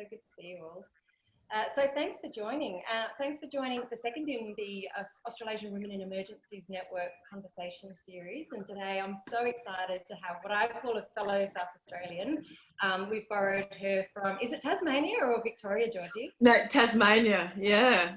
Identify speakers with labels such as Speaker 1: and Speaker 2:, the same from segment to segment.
Speaker 1: good to see you all. So thanks for joining. Thanks for joining the second in the Australasian Women in Emergencies Network conversation series. And today I'm so excited to have what I call a fellow South Australian. We've borrowed her from, is it Tasmania or Victoria, Georgie?
Speaker 2: No, Tasmania, yeah.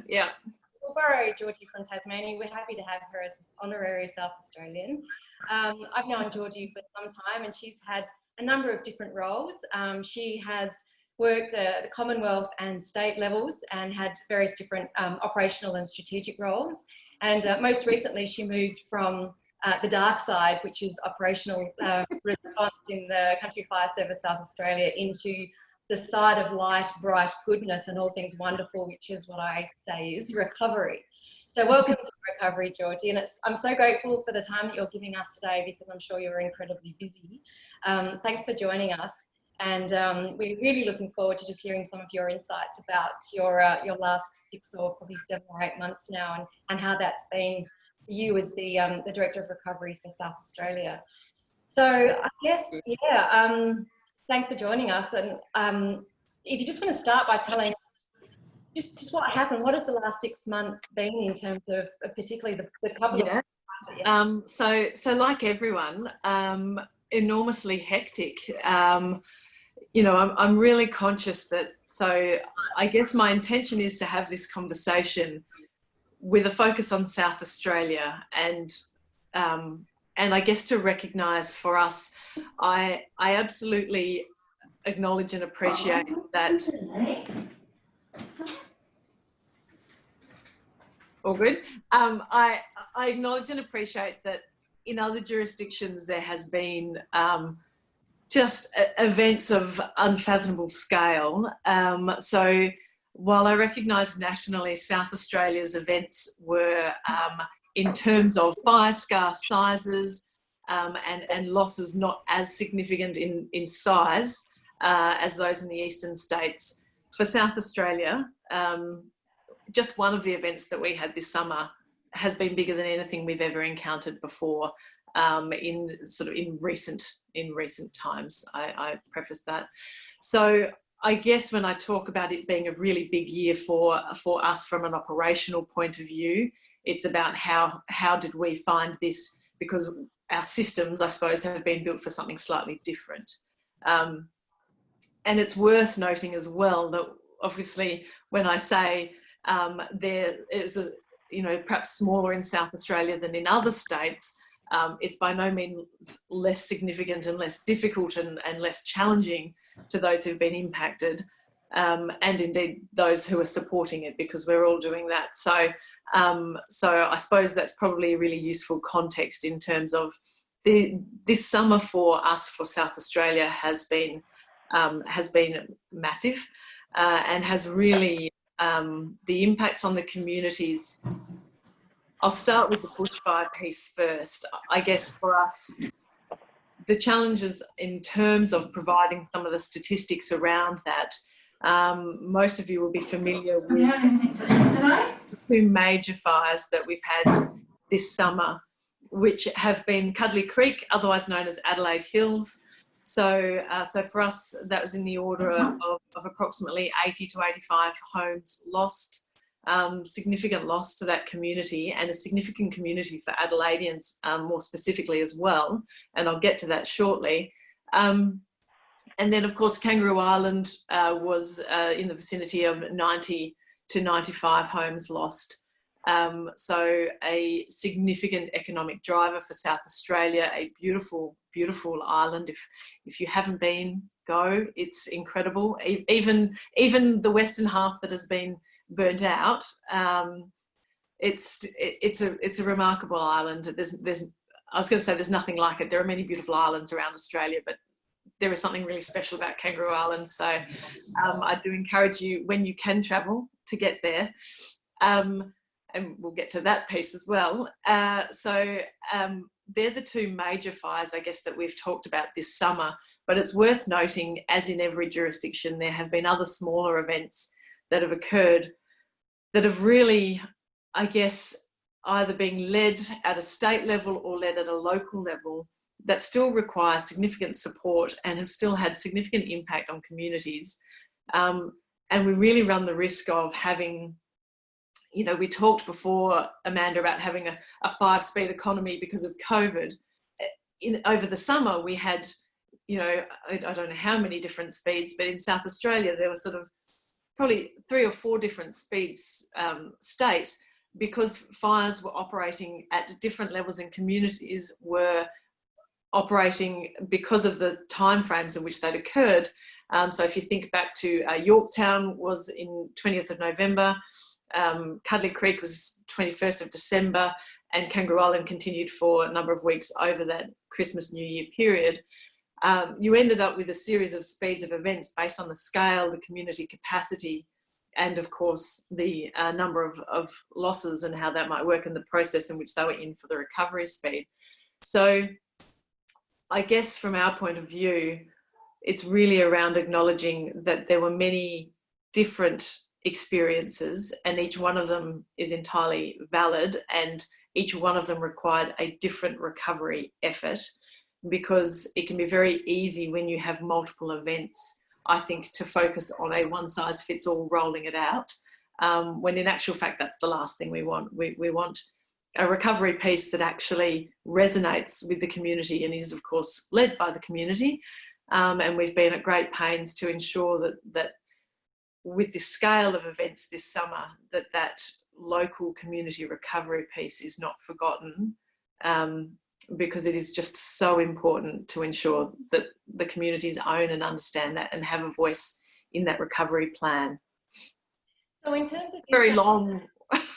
Speaker 1: We'll borrow Georgie from Tasmania. We're happy to have her as honorary South Australian. I've known Georgie for some time and she's had a number of different roles. She has worked at the Commonwealth and state levels and had various different operational and strategic roles. And most recently, she moved from the dark side, which is operational response in the Country Fire Service South Australia, into the side of light, bright goodness and all things wonderful, which is what I say is recovery. So welcome to Recovery, Georgie. And I'm so grateful for the time that you're giving us today because I'm sure you're incredibly busy. Thanks for joining us. And we're really looking forward to just hearing some of your insights about your last 6 or probably 7 or 8 months now and how that's been for you as the Director of Recovery for South Australia. So I guess, yeah, thanks for joining us. And if you just want to start by telling just what happened, what has the last 6 months been in terms of particularly the couple of...
Speaker 2: So like everyone, enormously hectic. You know, I'm really conscious that, so I guess my intention is to have this conversation with a focus on South Australia and I guess to recognise for us, I absolutely acknowledge and appreciate that. All good. I acknowledge and appreciate that in other jurisdictions there has been just events of unfathomable scale. So while I recognise nationally South Australia's events were in terms of fire scar sizes and losses not as significant in size as those in the eastern states, for South Australia, just one of the events that we had this summer has been bigger than anything we've ever encountered before. In recent times, I preface that. So I guess when I talk about it being a really big year for us from an operational point of view, it's about how did we find this, because our systems, I suppose, have been built for something slightly different. And it's worth noting as well that obviously when I say there is perhaps smaller in South Australia than in other states, it's by no means less significant and less difficult and less challenging to those who've been impacted, and indeed those who are supporting it, because we're all doing that. So I suppose that's probably a really useful context in terms of this summer for us, for South Australia, has been massive and has really the impacts on the communities. I'll start with the bushfire piece first. I guess for us, the challenges in terms of providing some of the statistics around that, most of you will be familiar with the 2 major fires that we've had this summer, which have been Cuddly Creek, otherwise known as Adelaide Hills. So for us, that was in the order of approximately 80 to 85 homes lost. Significant loss to that community, and a significant community for Adelaideans more specifically as well, and I'll get to that shortly. And then of course Kangaroo Island was in the vicinity of 90 to 95 homes lost. So a significant economic driver for South Australia, a beautiful, beautiful island. If you haven't been, go, it's incredible. Even the western half that has been burnt out, it's a remarkable island. I was going to say there's nothing like it. There are many beautiful islands around Australia, but there is something really special about Kangaroo Island. So I do encourage you, when you can travel, to get there. And we'll get to that piece as well. They're the 2 major fires, I guess, that we've talked about this summer. But it's worth noting, as in every jurisdiction, there have been other smaller events that have occurred that have really, I guess, either being led at a state level or led at a local level, that still require significant support and have still had significant impact on communities And we really run the risk of having, you know, we talked before, Amanda, about having a 5-speed economy because of COVID. Over the summer, we had, you know, I don't know how many different speeds, but in South Australia, there were sort of probably 3 or 4 different speeds state, because fires were operating at different levels and communities were operating because of the timeframes in which they'd occurred. So if you think back to Yorktown was in 20th of November, Cuddly Creek was 21st of December, and Kangaroo Island continued for a number of weeks over that Christmas New Year period. You ended up with a series of speeds of events based on the scale, the community capacity, and of course the number of losses and how that might work in the process in which they were in for the recovery speed. So I guess from our point of view, it's really around acknowledging that there were many different experiences, and each one of them is entirely valid, and each one of them required a different recovery effort, because it can be very easy when you have multiple events, I think, to focus on a one-size-fits-all rolling it out, when in actual fact that's the last thing we want. We want a recovery piece that actually resonates with the community and is of course led by the community, and we've been at great pains to ensure that with the scale of events this summer, that local community recovery piece is not forgotten, because it is just so important to ensure that the communities own and understand that and have a voice in that recovery plan.
Speaker 1: So in terms of
Speaker 2: very long,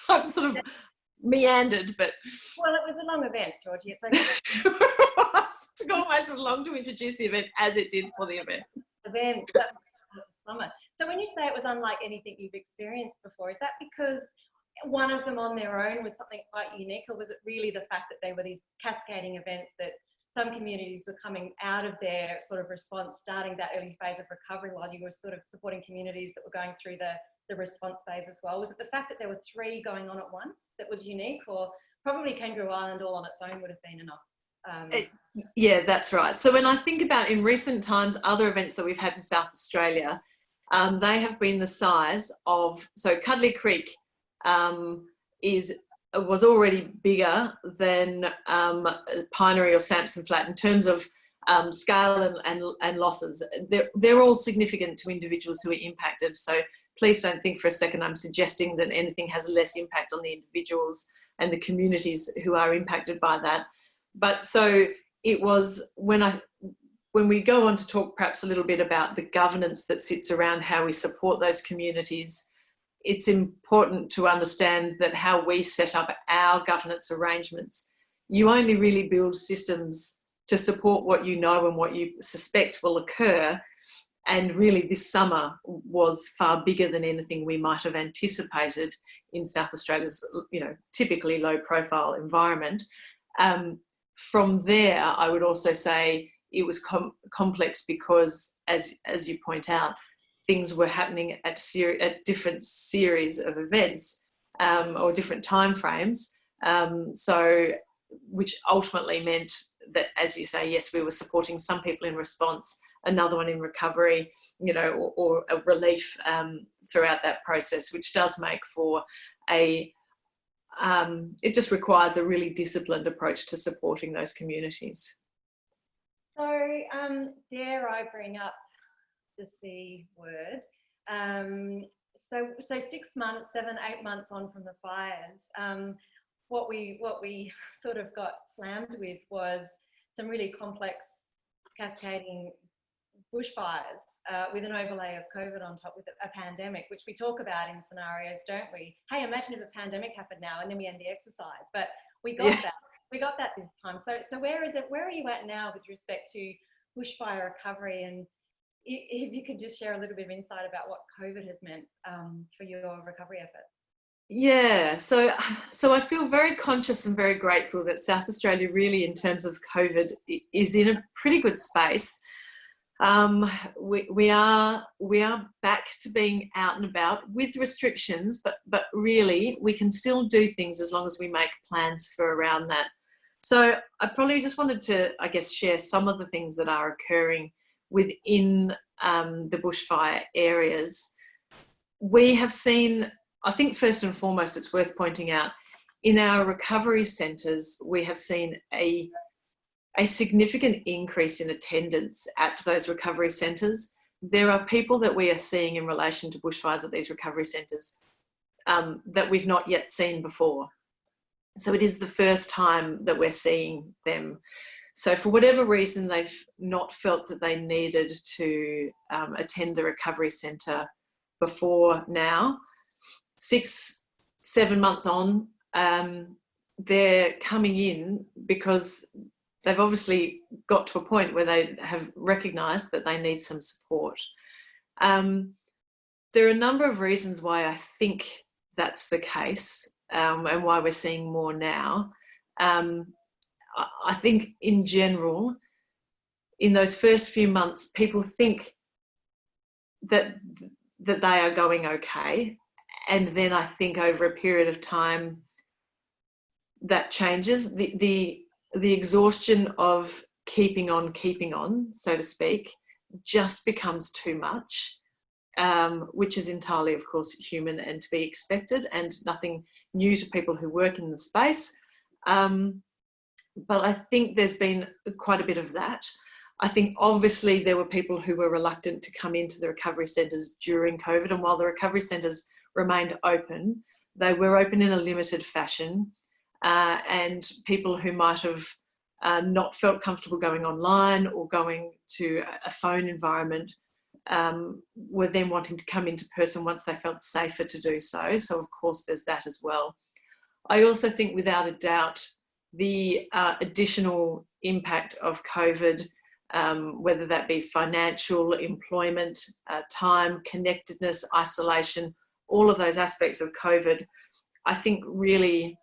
Speaker 2: I've sort of meandered, but
Speaker 1: well, it was a long event, Georgie. It's okay.
Speaker 2: It took almost as long to introduce the event as it did for the event.
Speaker 1: That was summer. So when you say it was unlike anything you've experienced before, is that because one of them on their own was something quite unique, or was it really the fact that they were these cascading events that some communities were coming out of their sort of response, starting that early phase of recovery while you were sort of supporting communities that were going through the response phase as well? Was it the fact that there were 3 going on at once that was unique, or probably Kangaroo Island all on its own would have been enough?
Speaker 2: Yeah, that's right. So when I think about in recent times other events that we've had in South Australia, they have been the size of, so Cuddly Creek was already bigger than Pinery or Sampson Flat in terms of scale and losses. They're all significant to individuals who are impacted. So please don't think for a second I'm suggesting that anything has less impact on the individuals and the communities who are impacted by that. But so it was, when we go on to talk perhaps a little bit about the governance that sits around how we support those communities, it's important to understand that how we set up our governance arrangements, you only really build systems to support what you know and what you suspect will occur. And really this summer was far bigger than anything we might have anticipated in South Australia's, you know, typically low profile environment. From there, I would also say it was complex because, as you point out, things were happening at different series of events or different timeframes. So, which ultimately meant that, as you say, yes, we were supporting some people in response, another one in recovery, you know, or a relief throughout that process, which does make for it just requires a really disciplined approach to supporting those communities.
Speaker 1: So, dare I bring up the C word? So 6 months, 7, 8 months on from the fires, what we sort of got slammed with was some really complex cascading bushfires with an overlay of COVID on top, with a pandemic, which we talk about in scenarios, don't we? Hey, imagine if a pandemic happened now and then we end the exercise. But we got that. We got that this time. So where is it? Where are you at now with respect to bushfire recovery? And if you could just share a little bit of insight about what COVID has meant for your recovery efforts.
Speaker 2: Yeah, so I feel very conscious and very grateful that South Australia really, in terms of COVID, is in a pretty good space. We are back to being out and about with restrictions, but really we can still do things as long as we make plans for around that. So I probably just wanted to, I guess, share some of the things that are occurring within the bushfire areas, we have seen, I think first and foremost, it's worth pointing out, in our recovery centres, we have seen a significant increase in attendance at those recovery centres. There are people that we are seeing in relation to bushfires at these recovery centres that we've not yet seen before. So it is the first time that we're seeing them. So for whatever reason, they've not felt that they needed to attend the recovery centre before now. 6-7 months on, they're coming in because they've obviously got to a point where they have recognised that they need some support. There are a number of reasons why I think that's the case, and why we're seeing more now. I think in general, in those first few months, people think that they are going okay. And then I think over a period of time, that changes. The exhaustion of keeping on, so to speak, just becomes too much, which is entirely, of course, human and to be expected, and nothing new to people who work in the space. But I think there's been quite a bit of that. I think obviously there were people who were reluctant to come into the recovery centres during COVID, and while the recovery centres remained open, they were open in a limited fashion, and people who might have not felt comfortable going online or going to a phone environment were then wanting to come into person once they felt safer to do so. So of course there's that as well. I also think without a doubt the additional impact of COVID, whether that be financial, employment, time, connectedness, isolation, all of those aspects of COVID, I think really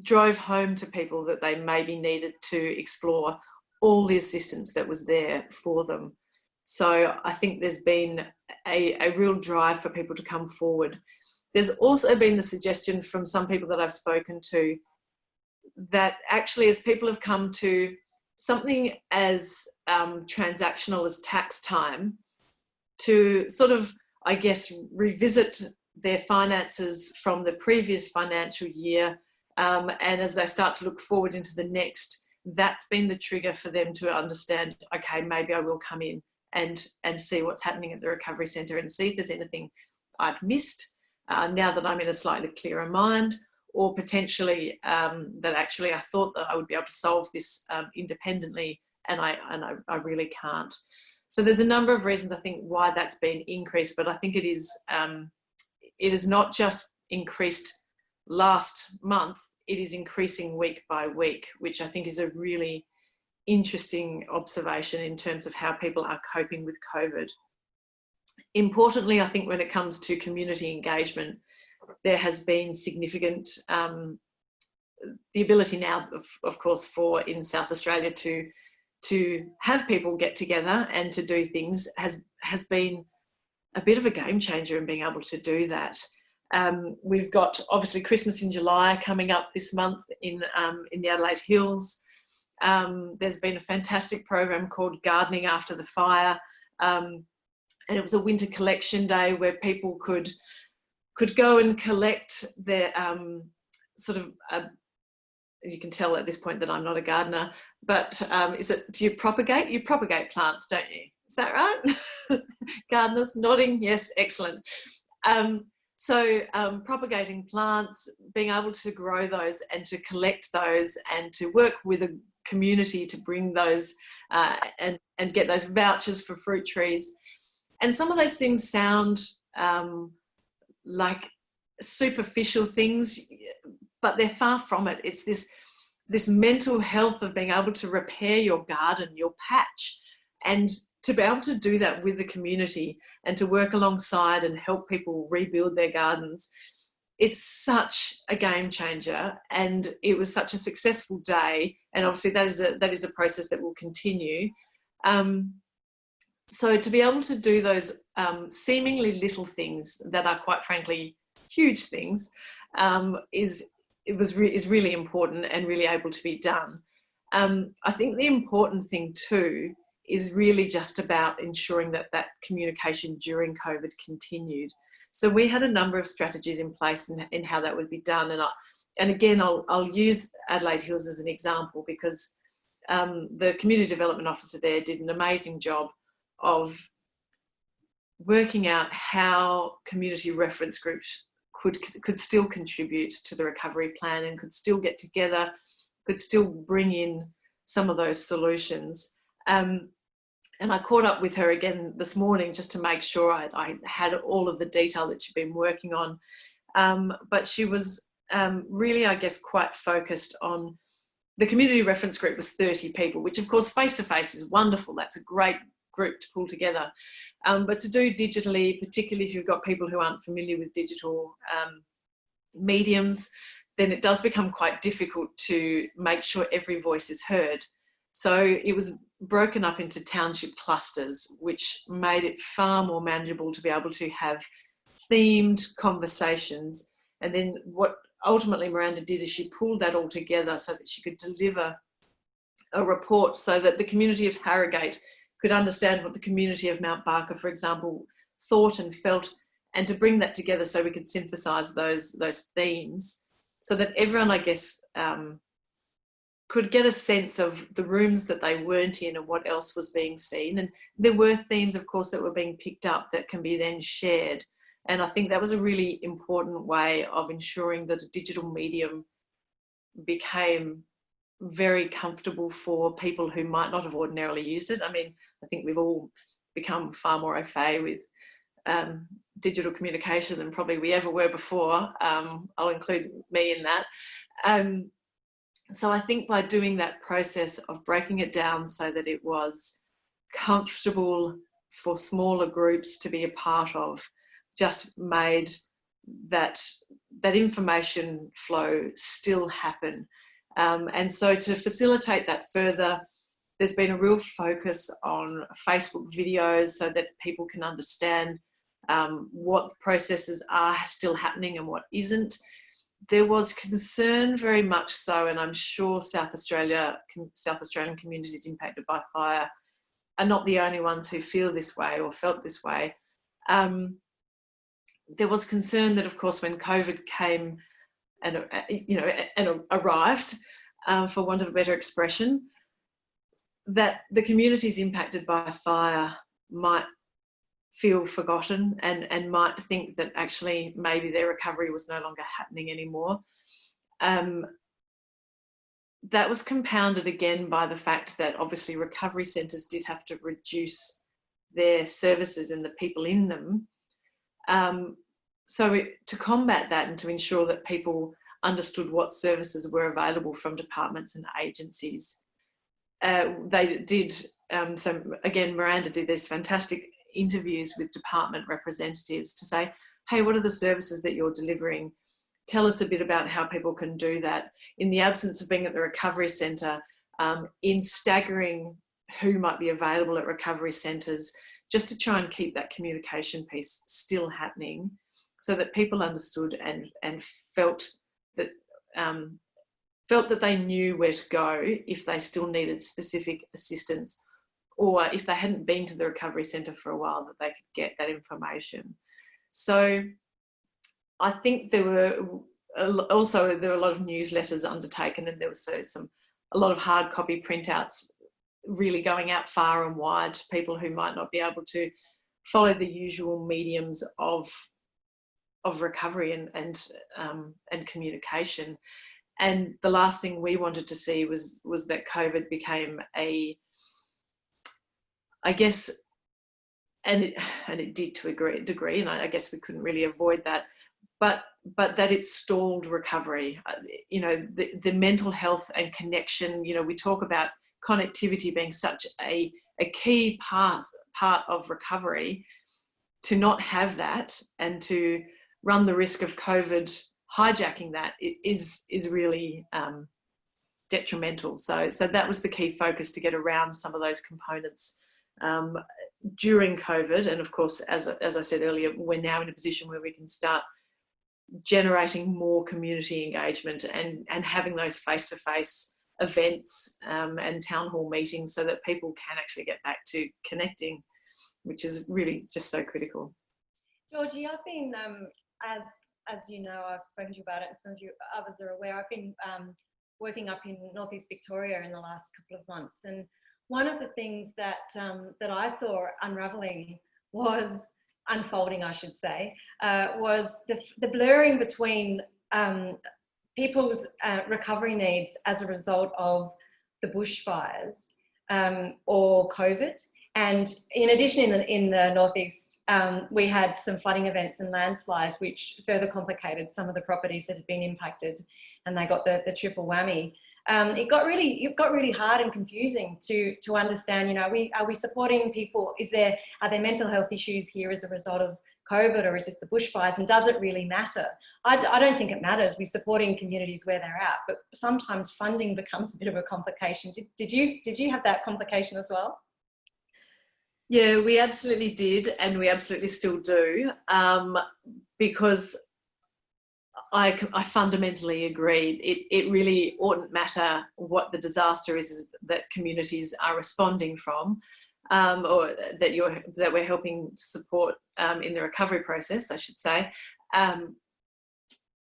Speaker 2: drove home to people that they maybe needed to explore all the assistance that was there for them. So I think there's been a real drive for people to come forward. There's also been the suggestion from some people that I've spoken to that actually as people have come to something as transactional as tax time to sort of, I guess, revisit their finances from the previous financial year, and as they start to look forward into the next, that's been the trigger for them to understand, okay, maybe I will come in and see what's happening at the recovery centre and see if there's anything I've missed now that I'm in a slightly clearer mind, or potentially that actually I thought that I would be able to solve this independently, and I really can't. So there's a number of reasons I think why that's been increased, but I think it is not just increased last month, it is increasing week by week, which I think is a really interesting observation in terms of how people are coping with COVID. Importantly, I think when it comes to community engagement, there has been significant, the ability now, of course, for in South Australia to have people get together and to do things has been a bit of a game changer in being able to do that. We've got obviously Christmas in July coming up this month in the Adelaide Hills. There's been a fantastic program called Gardening After the Fire, and it was a winter collection day where people could go and collect their sort of, you can tell at this point that I'm not a gardener, but do you propagate? You propagate plants, don't you? Is that right? Gardeners nodding, yes, excellent. So propagating plants, being able to grow those and to collect those and to work with a community to bring those and get those vouchers for fruit trees. And some of those things sound like superficial things, but they're far from it. It's this mental health of being able to repair your garden, your patch, and to be able to do that with the community and to work alongside and help people rebuild their gardens. It's such a game changer, and it was such a successful day. And obviously that is a process that will continue. So to be able to do those seemingly little things that are quite frankly huge things is really important and really able to be done. I think the important thing too is really just about ensuring that that communication during COVID continued. So we had a number of strategies in place in how that would be done. And again, I'll use Adelaide Hills as an example, because the community development officer there did an amazing job of working out how community reference groups could still contribute to the recovery plan and could still get together, could still bring in some of those solutions. And I caught up with her again this morning just to make sure I had all of the detail that she'd been working on. But she was really, I guess, quite focused on, the community reference group was 30 people, which of course face-to-face is wonderful. That's a great group to pull together. But to do digitally, particularly if you've got people who aren't familiar with digital mediums, then it does become quite difficult to make sure every voice is heard. So it was broken up into township clusters, which made it far more manageable to be able to have themed conversations. And then what ultimately Miranda did is she pulled that all together so that she could deliver a report so that the community of Harrogate could understand what the community of Mount Barker, for example, thought and felt, and to bring that together so we could synthesize those themes, so that everyone, I guess, could get a sense of the rooms that they weren't in and what else was being seen. And there were themes, of course, that were being picked up that can be then shared. And I think that was a really important way of ensuring that a digital medium became very comfortable for people who might not have ordinarily used it. I mean, I think we've all become far more au fait with digital communication than probably we ever were before. I'll include me in that. So I think by doing that process of breaking it down so that it was comfortable for smaller groups to be a part of, just made that information flow still happen. And so to facilitate that further, there's been a real focus on Facebook videos so that people can understand what processes are still happening and what isn't. There was concern, very much so, and I'm sure South Australian communities impacted by fire are not the only ones who feel this way or felt this way. There was concern that, of course, when COVID came and arrived, for want of a better expression, that the communities impacted by fire might feel forgotten and might think that actually maybe their recovery was no longer happening anymore. That was compounded again by the fact that obviously recovery centres did have to reduce their services and the people in them. So to combat that and to ensure that people understood what services were available from departments and agencies, they did, so again, Miranda did this fantastic interviews with department representatives to say, hey, what are the services that you're delivering? Tell us a bit about how people can do that. In the absence of being at the recovery centre, in staggering who might be available at recovery centres, just to try and keep that communication piece still happening so that people understood and felt that they knew where to go if they still needed specific assistance, or if they hadn't been to the recovery centre for a while, that they could get that information. So I think there were a lot of newsletters undertaken, and there was a lot of hard copy printouts really going out far and wide to people who might not be able to follow the usual mediums of recovery and communication. And the last thing we wanted to see was that COVID became I guess, and it did to a degree, and I guess we couldn't really avoid that, but that it stalled recovery. The mental health and connection, we talk about connectivity being such a key part of recovery. To not have that and to run the risk of COVID hijacking that is really detrimental. So that was the key focus, to get around some of those components during COVID. And of course, as I said earlier, we're now in a position where we can start generating more community engagement and having those face-to-face events and town hall meetings so that people can actually get back to connecting, which is really just so critical.
Speaker 1: Georgie, I've been, as you know, I've spoken to you about it, and some of you others are aware, I've been working up in Northeast Victoria in the last couple of months, and one of the things that that I saw unfolding, I should say, was the blurring between people's recovery needs as a result of the bushfires or COVID. And in addition, in the Northeast, we had some flooding events and landslides, which further complicated some of the properties that had been impacted, and they got the triple whammy. It got really hard and confusing to understand. You know, are we supporting people? Are there mental health issues here as a result of COVID, or is this the bushfires? And does it really matter? I don't think it matters. We're supporting communities where they're at, but sometimes funding becomes a bit of a complication. Did you have that complication as well?
Speaker 2: Yeah, we absolutely did, and we absolutely still do, because I fundamentally agree. It really oughtn't matter what the disaster is that communities are responding from, or that we're helping to support in the recovery process, I should say.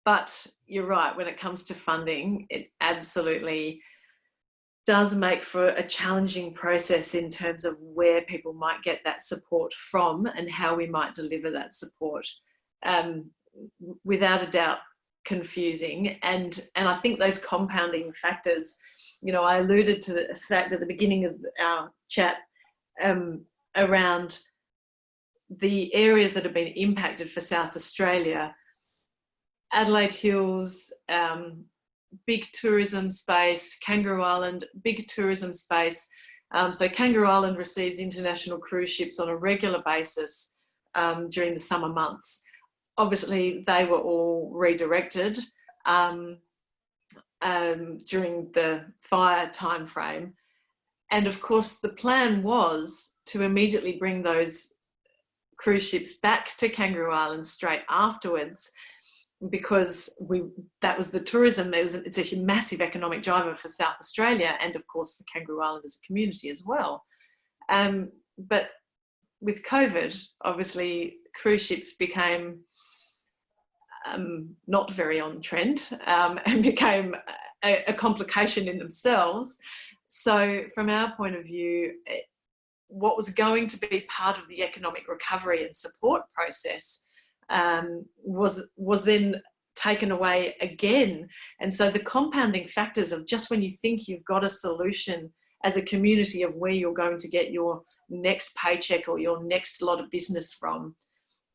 Speaker 2: But you're right, when it comes to funding, it absolutely does make for a challenging process in terms of where people might get that support from and how we might deliver that support. Without a doubt, confusing, and I think those compounding factors, you know, I alluded to the fact at the beginning of our chat around the areas that have been impacted for South Australia. Adelaide Hills, big tourism space, Kangaroo Island, big tourism space. So Kangaroo Island receives international cruise ships on a regular basis during the summer months. Obviously, they were all redirected during the fire timeframe. And of course, the plan was to immediately bring those cruise ships back to Kangaroo Island straight afterwards, because that was the tourism. It's a massive economic driver for South Australia, and of course for Kangaroo Island as a community as well. But with COVID, obviously cruise ships became not very on trend, and became a complication in themselves. So from our point of view, what was going to be part of the economic recovery and support process was then taken away again. And so the compounding factors of just when you think you've got a solution as a community of where you're going to get your next paycheck or your next lot of business from,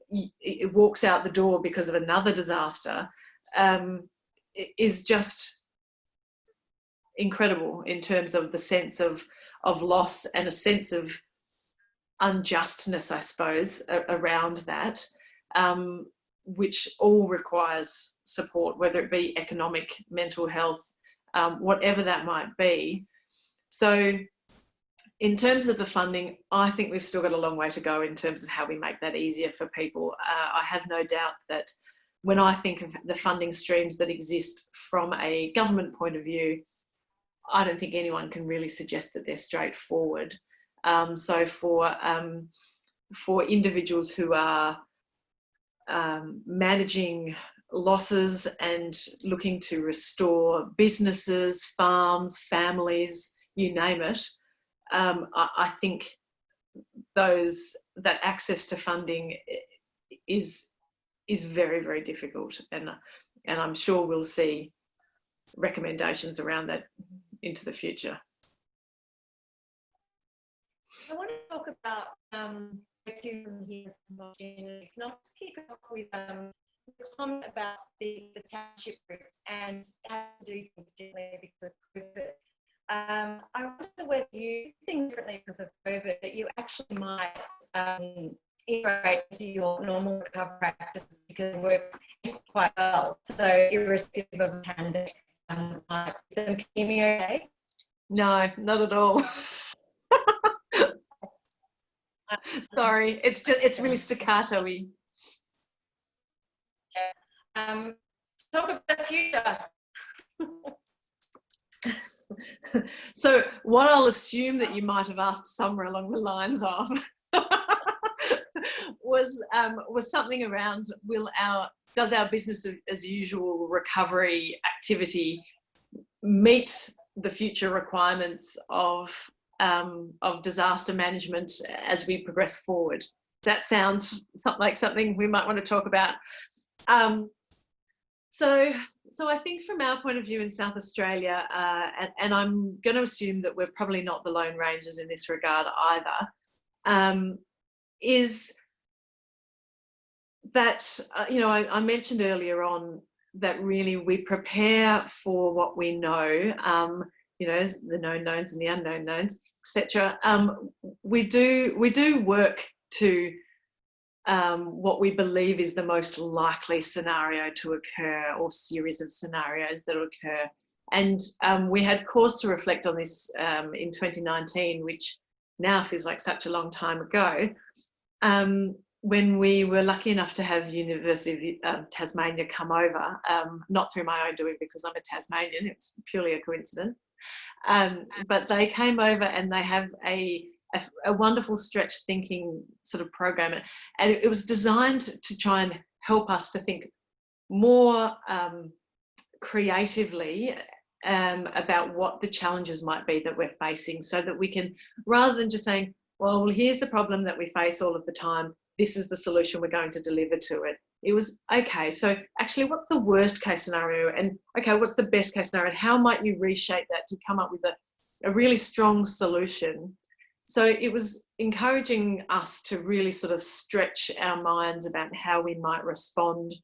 Speaker 2: it walks out the door because of another disaster, is just incredible in terms of the sense of loss and a sense of unjustness, I suppose, around that, which all requires support, whether it be economic, mental health, whatever that might be. So in terms of the funding, I think we've still got a long way to go in terms of how we make that easier for people. I have no doubt that when I think of the funding streams that exist from a government point of view, I don't think anyone can really suggest that they're straightforward. So for individuals who are managing losses and looking to restore businesses, farms, families, you name it, I think that access to funding is very, very difficult, and I'm sure we'll see recommendations around that into the future.
Speaker 1: I want to talk about two from here, some opportunities. And I'll just kick off with a comment about the township groups and how to do things differently because of COVID. I wonder whether you think differently because of COVID that you actually might integrate into your normal recovery practices because it works quite well. So irrespective of the pandemic, can you hear me okay?
Speaker 2: No, not at all. Sorry, it's really staccato-y.
Speaker 1: Yeah. Talk about the future.
Speaker 2: So what I'll assume that you might have asked somewhere along the lines of was something around, does our business as usual recovery activity meet the future requirements of disaster management as we progress forward? That sounds like something we might want to talk about. So I think from our point of view in South Australia, and I'm going to assume that we're probably not the Lone Rangers in this regard either, is that, I mentioned earlier on that really we prepare for what we know, the known knowns and the unknown knowns, etc. We do work to what we believe is the most likely scenario to occur, or series of scenarios that will occur. And we had cause to reflect on this in 2019, which now feels like such a long time ago, when we were lucky enough to have University of Tasmania come over, not through my own doing because I'm a Tasmanian, it's purely a coincidence. But they came over and they have a wonderful stretch thinking sort of program, and it was designed to try and help us to think more creatively about what the challenges might be that we're facing, so that we can, rather than just saying, well, here's the problem that we face all of the time, this is the solution we're going to deliver to it. It was, okay, so actually what's the worst case scenario, and okay, what's the best case scenario, and how might you reshape that to come up with a really strong solution? So it was encouraging us to really sort of stretch our minds about how we might respond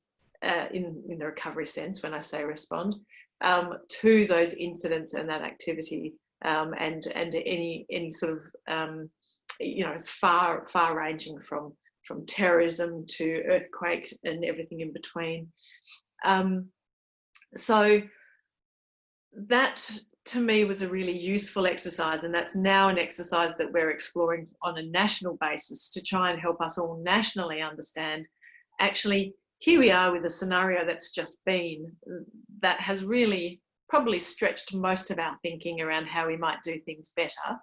Speaker 2: in the recovery sense, when I say respond, to those incidents and that activity, and any sort of, it's far ranging from terrorism to earthquake and everything in between. So that, to me, was a really useful exercise, and that's now an exercise that we're exploring on a national basis to try and help us all nationally understand, actually, here we are with a scenario that's just been, that has really probably stretched most of our thinking around how we might do things better.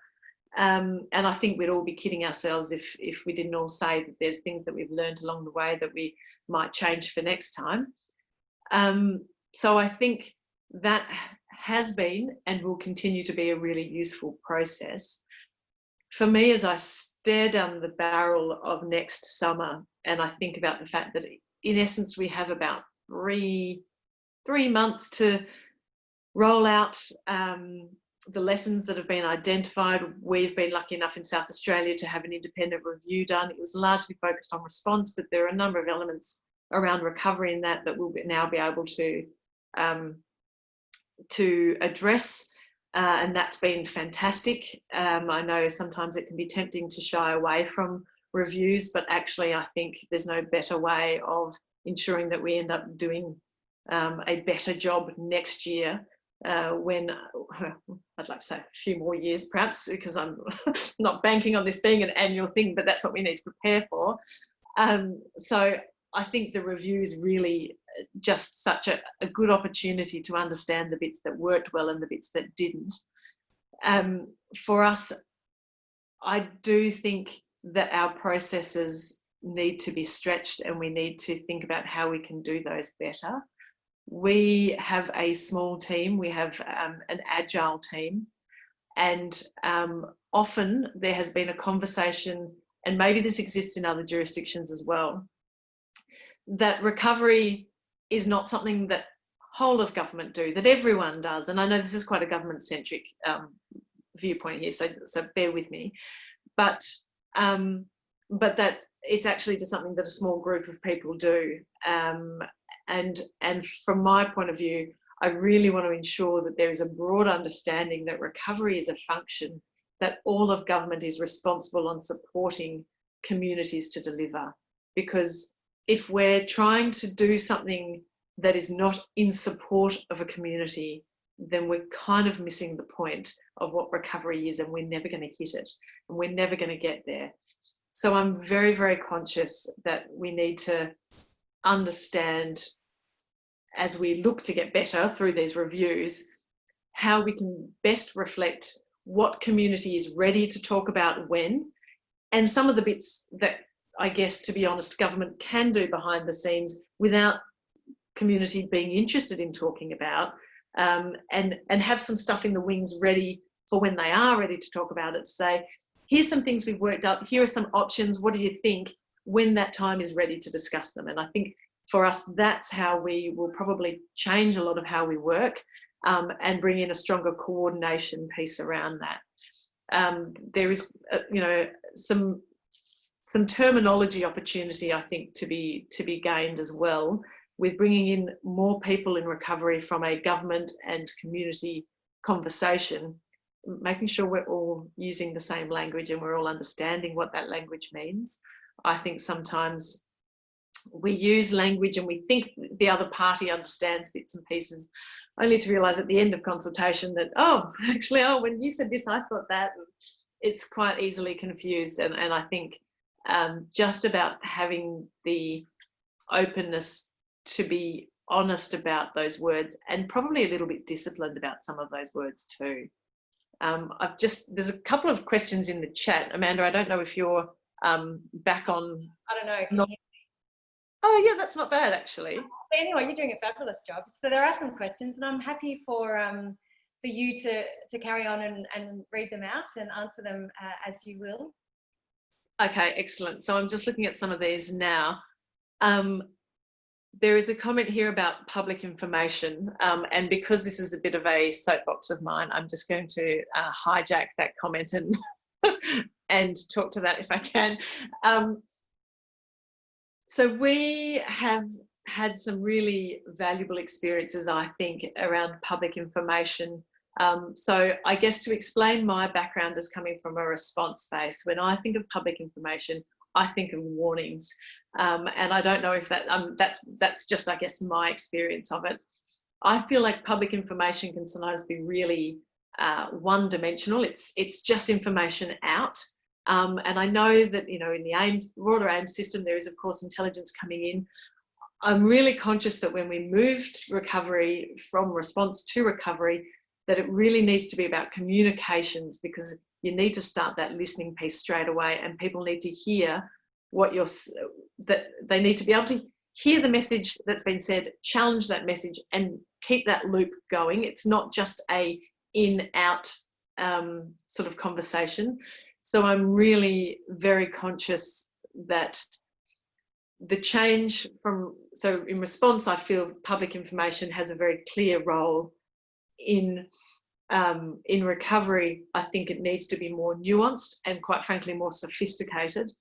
Speaker 2: And I think we'd all be kidding ourselves if we didn't all say that there's things that we've learned along the way that we might change for next time. So I think that has been and will continue to be a really useful process. For me, as I stare down the barrel of next summer and I think about the fact that in essence we have about three months to roll out the lessons that have been identified. We've been lucky enough in South Australia to have an independent review done. It was largely focused on response, but there are a number of elements around recovery in that we'll now be able to address, and that's been fantastic. I know sometimes it can be tempting to shy away from reviews, but actually I think there's no better way of ensuring that we end up doing a better job next year, when I'd like to say a few more years perhaps, because I'm not banking on this being an annual thing, but that's what we need to prepare for. So I think the review is really just such a good opportunity to understand the bits that worked well and the bits that didn't. For us, I do think that our processes need to be stretched and we need to think about how we can do those better. We have a small team, we have an agile team, and often there has been a conversation, and maybe this exists in other jurisdictions as well, that recovery is not something that whole of government do, that everyone does. And I know this is quite a government-centric viewpoint here, so bear with me. But that it's actually just something that a small group of people do. And from my point of view, I really want to ensure that there is a broad understanding that recovery is a function that all of government is responsible on supporting communities to deliver. Because if we're trying to do something that is not in support of a community, then we're kind of missing the point of what recovery is, and we're never going to hit it, and we're never going to get there. So I'm very, very conscious that we need to understand, as we look to get better through these reviews, how we can best reflect what community is ready to talk about when, and some of the bits that, I guess, to be honest, government can do behind the scenes without community being interested in talking about, and have some stuff in the wings ready for when they are ready to talk about it, to say, here's some things we've worked up, here are some options, what do you think, when that time is ready to discuss them. And I think for us, that's how we will probably change a lot of how we work, and bring in a stronger coordination piece around that. There is, some terminology opportunity, I think, to be gained as well, with bringing in more people in recovery from a government and community conversation, making sure we're all using the same language and we're all understanding what that language means. I think sometimes we use language and we think the other party understands bits and pieces, only to realise at the end of consultation that, actually, when you said this, I thought that. It's quite easily confused. And I think just about having the openness to be honest about those words, and probably a little bit disciplined about some of those words too. There's a couple of questions in the chat. Amanda, I don't know if you're back on.
Speaker 1: I don't know. Can you hear me?
Speaker 2: Oh yeah, that's not bad actually.
Speaker 1: But anyway, you're doing a fabulous job. So there are some questions, and I'm happy for you to carry on and read them out and answer them as you will.
Speaker 2: Okay, excellent. So I'm just looking at some of these now. There is a comment here about public information, and because this is a bit of a soapbox of mine, I'm just going to hijack that comment and and talk to that if I can. So we have had some really valuable experiences, I think, around public information. So I guess to explain my background as coming from a response space, when I think of public information, I think of warnings. And I don't know if that's just, I guess, my experience of it. I feel like public information can sometimes be really one-dimensional. It's just information out. And I know that, in the broader AIMS system, there is, of course, intelligence coming in. I'm really conscious that when we moved recovery from response to recovery, that it really needs to be about communications, because you need to start that listening piece straight away, and people need to hear that they need to be able to hear the message that's been said, challenge that message, and keep that loop going. It's not just a in-out sort of conversation. So I'm really very conscious that the change so in response, I feel public information has a very clear role. In recovery, I think it needs to be more nuanced and, quite frankly, more sophisticated,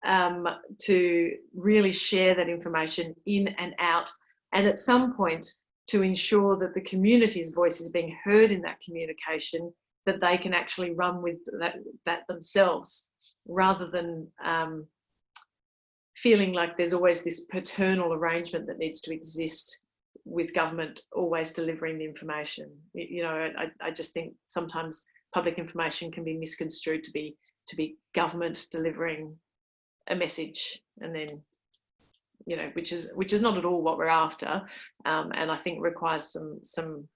Speaker 2: to really share that information in and out, and at some point to ensure that the community's voice is being heard in that communication, that they can actually run with that themselves, rather than feeling like there's always this paternal arrangement that needs to exist with government always delivering the information. I just think sometimes public information can be misconstrued to be government delivering a message, and then, which is not at all what we're after, and I think requires some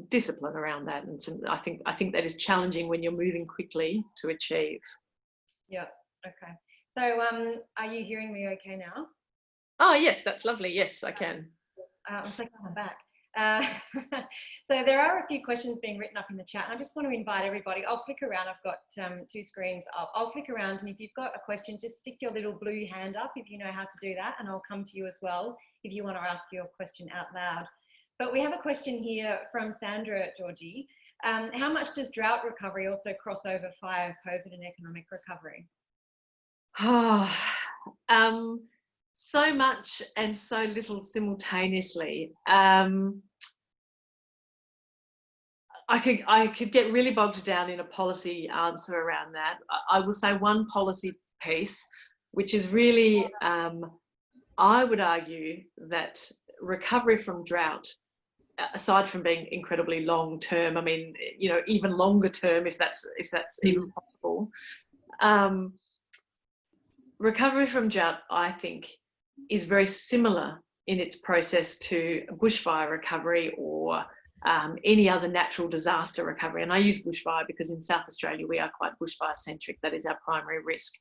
Speaker 2: discipline around that, and I think that is challenging when you're moving quickly to achieve. Yeah.
Speaker 1: Okay. So are you hearing me okay now?
Speaker 2: Oh yes, that's lovely. Yes, I can.
Speaker 1: I'm so glad I'm back. So there are a few questions being written up in the chat. I just want to invite everybody. I'll flick around. I've got two screens. I'll flick around, and if you've got a question, just stick your little blue hand up if you know how to do that, and I'll come to you as well if you want to ask your question out loud. But we have a question here from Sandra, Georgie. How much does drought recovery also cross over fire, COVID, and economic recovery?
Speaker 2: So much and so little simultaneously. I could get really bogged down in a policy answer around that. I will say one policy piece, which is really, I would argue that recovery from drought, aside from being incredibly long term, I mean, even longer term, if that's even possible, recovery from drought, I think, is very similar in its process to bushfire recovery or any other natural disaster recovery. And I use bushfire because in South Australia we are quite bushfire centric. That is our primary risk.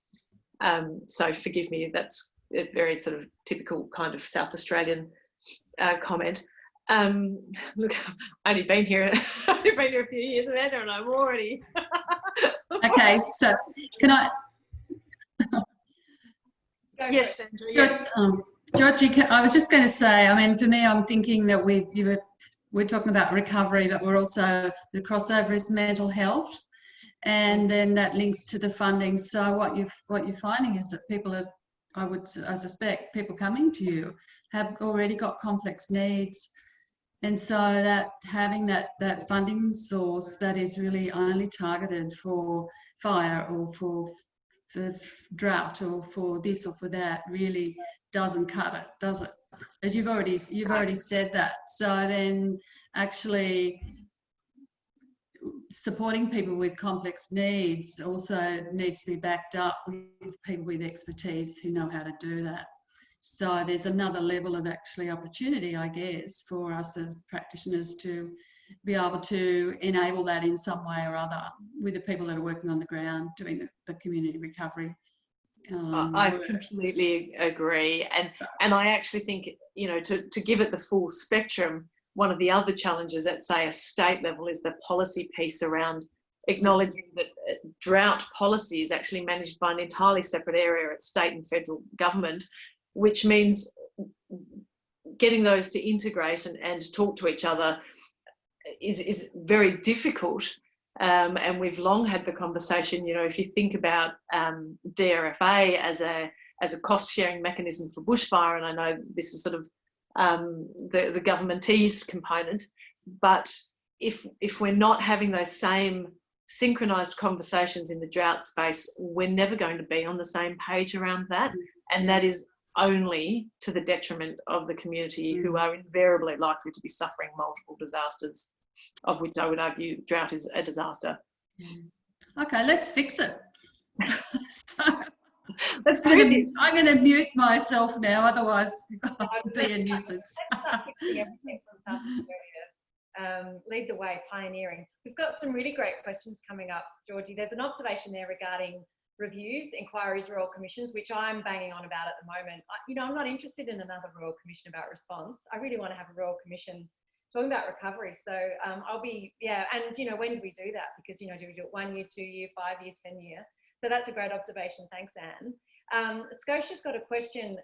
Speaker 2: So forgive me, that's a very sort of typical kind of South Australian comment. Look, I've only been here a few years, Amanda, and I'm already.
Speaker 3: Okay, so can I?
Speaker 2: Yes, Sandra. Yes.
Speaker 3: Georgie, I was just going to say, I mean, for me, I'm thinking that we're talking about recovery, but we're also, the crossover is mental health, and then that links to the funding. So what you're finding is that people are, I suspect, people coming to you have already got complex needs, and so that having that funding source that is really only targeted for fire or for drought or for this or for that really doesn't cut it, does it? As you've already said that. So then actually supporting people with complex needs also needs to be backed up with people with expertise who know how to do that. So there's another level of actually opportunity, I guess, for us as practitioners to be able to enable that in some way or other with the people that are working on the ground doing the community recovery.
Speaker 2: I completely agree, and I actually think, you know, to give it the full spectrum, one of the other challenges at, say, a state level is the policy piece around acknowledging that drought policy is actually managed by an entirely separate area at state and federal government, which means getting those to integrate and talk to each other is very difficult. And we've long had the conversation, you know, if you think about DRFA as a cost-sharing mechanism for bushfire, and I know this is sort of the governmentese component, but if we're not having those same synchronised conversations in the drought space, we're never going to be on the same page around that, and that is only to the detriment of the community, who are invariably likely to be suffering multiple disasters, of which I would argue drought is a disaster.
Speaker 3: Okay, let's fix it. So,
Speaker 2: I'm
Speaker 3: going to mute myself now, otherwise I'll be a nuisance.
Speaker 1: Everything from South Australia. Lead the way, pioneering. We've got some really great questions coming up, Georgie. There's an observation there regarding reviews, inquiries, royal commissions, which I'm banging on about at the moment. I'm not interested in another royal commission about response. I really want to have a royal commission talking about recovery. So I'll be, and when do we do that? Because, do we do it 1 year, 2 year, 5 year, 10 year? So that's a great observation. Thanks, Anne. Scotia's got a question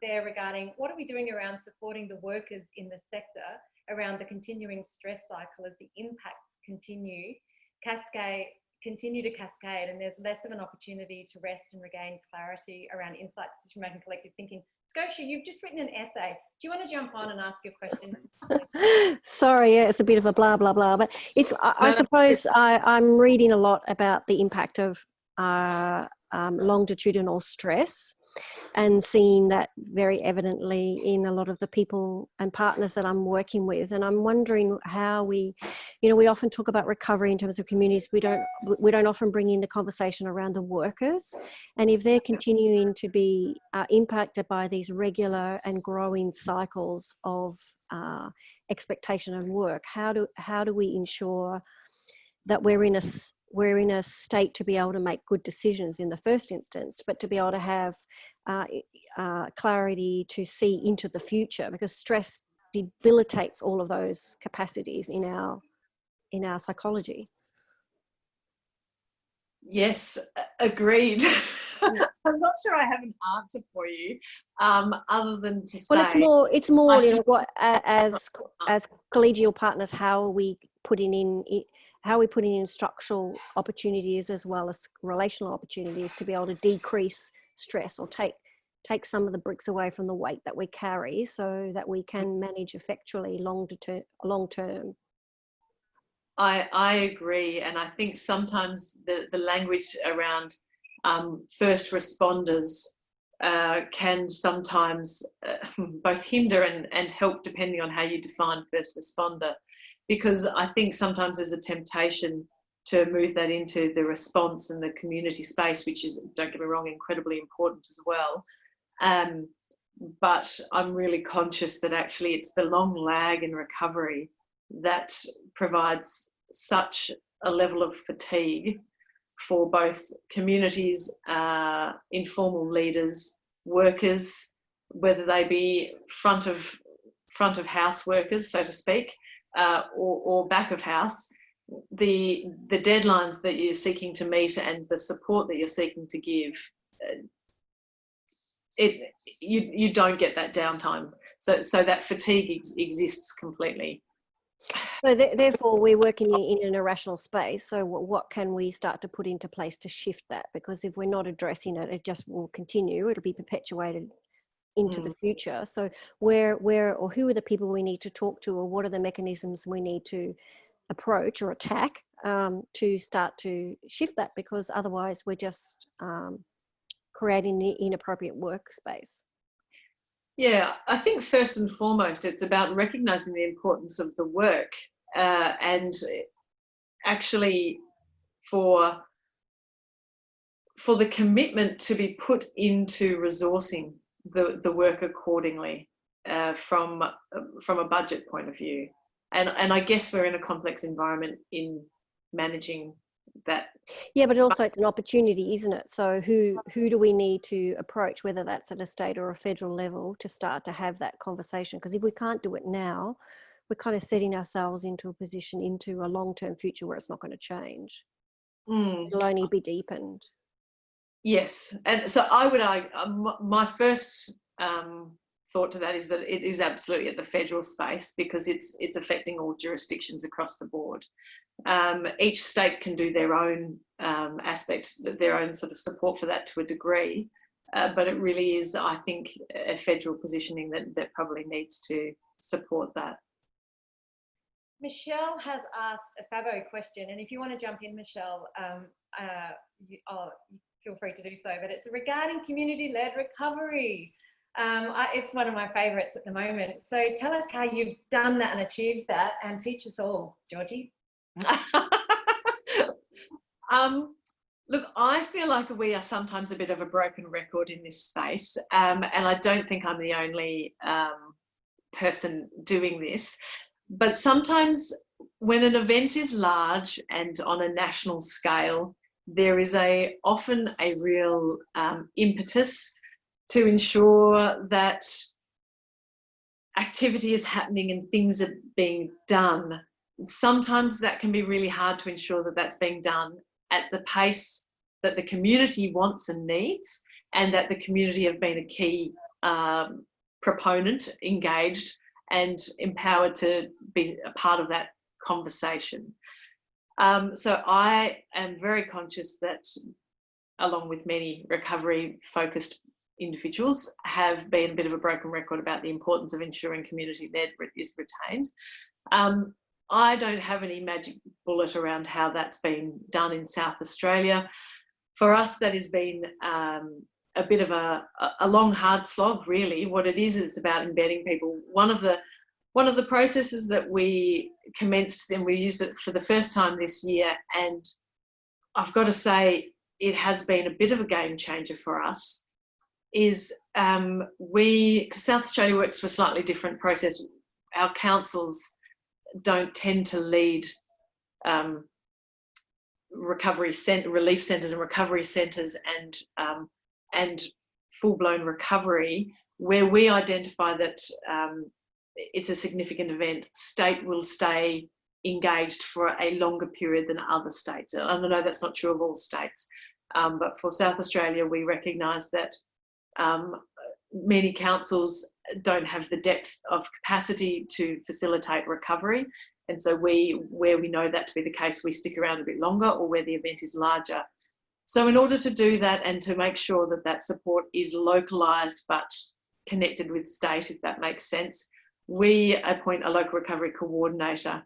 Speaker 1: there regarding what are we doing around supporting the workers in the sector around the continuing stress cycle as the impacts continue to cascade, and there's less of an opportunity to rest and regain clarity around insight, decision-making, collective thinking. Scotia, you've just written an essay. Do you want to jump on and ask your question?
Speaker 4: Sorry, it's a bit of a blah, blah, blah, but I suppose I'm reading a lot about the impact of longitudinal stress, and seeing that very evidently in a lot of the people and partners that I'm working with. And I'm wondering how we often talk about recovery in terms of communities. We don't often bring in the conversation around the workers, and if they're continuing to be impacted by these regular and growing cycles of expectation and work, how do we ensure that we're in a state to be able to make good decisions in the first instance, but to be able to have clarity to see into the future, because stress debilitates all of those capacities in our psychology. Yes,
Speaker 2: agreed. I'm not sure I have an answer for you, other than to say.
Speaker 4: Well, it's more. As collegial partners, how are we putting in structural opportunities as well as relational opportunities to be able to decrease stress or take some of the bricks away from the weight that we carry, so that we can manage effectually long term.
Speaker 2: I agree, and I think sometimes the language around first responders can sometimes both hinder and help, depending on how you define first responder, because I think sometimes there's a temptation to move that into the response and the community space, which is, don't get me wrong, incredibly important as well. but I'm really conscious that actually it's the long lag in recovery that provides such a level of fatigue for both communities, informal leaders, workers, whether they be front of house workers, so to speak, or back of house. The deadlines that you're seeking to meet and the support that you're seeking to give, you don't get that downtime. So that fatigue exists completely.
Speaker 4: So therefore, we're working in an irrational space. So what can we start to put into place to shift that? Because if we're not addressing it, it just will continue. It'll be perpetuated into the future. So where or who are the people we need to talk to, or what are the mechanisms we need to approach or attack to start to shift that? Because otherwise, we're just creating an inappropriate workspace.
Speaker 2: Yeah, I think first and foremost, it's about recognising the importance of the work and actually for the commitment to be put into resourcing the work accordingly from a budget point of view. And I guess we're in a complex environment in managing that.
Speaker 4: Yeah, but also it's an opportunity, isn't it? So who do we need to approach, whether that's at a state or a federal level, to start to have that conversation? Because if we can't do it now, we're kind of setting ourselves into a position, into a long-term future where it's not going to change. It'll only be deepened.
Speaker 2: Yes, and so I would argue, my first thought to that is that it is absolutely at the federal space, because it's affecting all jurisdictions across the board. Each state can do their own aspects, their own sort of support for that to a degree, but it really is, I think, a federal positioning that probably needs to support that.
Speaker 1: Michelle has asked a fabo question, and if you want to jump in, Michelle, you feel free to do so, but it's regarding community-led recovery. It's one of my favourites at the moment. So tell us how you've done that and achieved that, and teach us all, Georgie.
Speaker 2: Look, I feel like we are sometimes a bit of a broken record in this space, and I don't think I'm the only person doing this. But sometimes when an event is large and on a national scale, there is often a real impetus to ensure that activity is happening and things are being done. Sometimes that can be really hard to ensure that that's being done at the pace that the community wants and needs, and that the community have been a key proponent, engaged and empowered to be a part of that conversation. So I am very conscious that, along with many recovery-focused individuals, have been a bit of a broken record about the importance of ensuring community-led is retained. I don't have any magic bullet around how that's been done in South Australia. For us, that has been a bit of a long, hard slog, really. What it is about embedding people. One of the processes that we commenced, and we used it for the first time this year, and I've got to say it has been a bit of a game changer for us, is because South Australia works to a slightly different process. Our councils don't tend to lead relief centres and recovery centres and full-blown recovery. Where we identify that it's a significant event, state will stay engaged for a longer period than other states. And I know that's not true of all states, but for South Australia, we recognise that many councils don't have the depth of capacity to facilitate recovery. And so where we know that to be the case, we stick around a bit longer, or where the event is larger. So in order to do that and to make sure that that support is localised but connected with state, if that makes sense, we appoint a local recovery coordinator.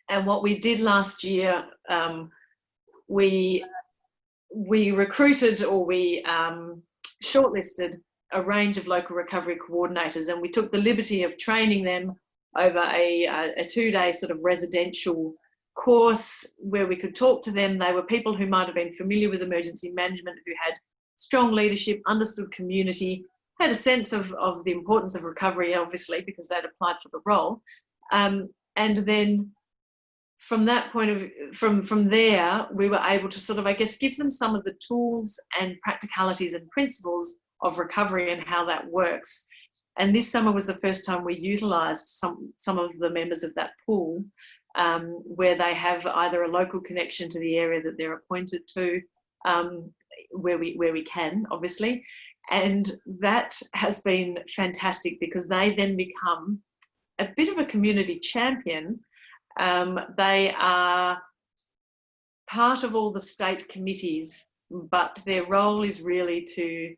Speaker 2: And what we did last year, we recruited, or we shortlisted a range of local recovery coordinators, and we took the liberty of training them over a 2-day sort of residential course where we could talk to them. They were people who might have been familiar with emergency management, who had strong leadership, understood community, had a sense of the importance of recovery, obviously, because they'd applied for the role. And then from that point of from there, we were able to sort of, I guess, give them some of the tools and practicalities and principles of recovery and how that works. And this summer was the first time we utilised some of the members of that pool, where they have either a local connection to the area that they're appointed to, where we can, obviously. And that has been fantastic because they then become a bit of a community champion. They are part of all the state committees, but their role is really to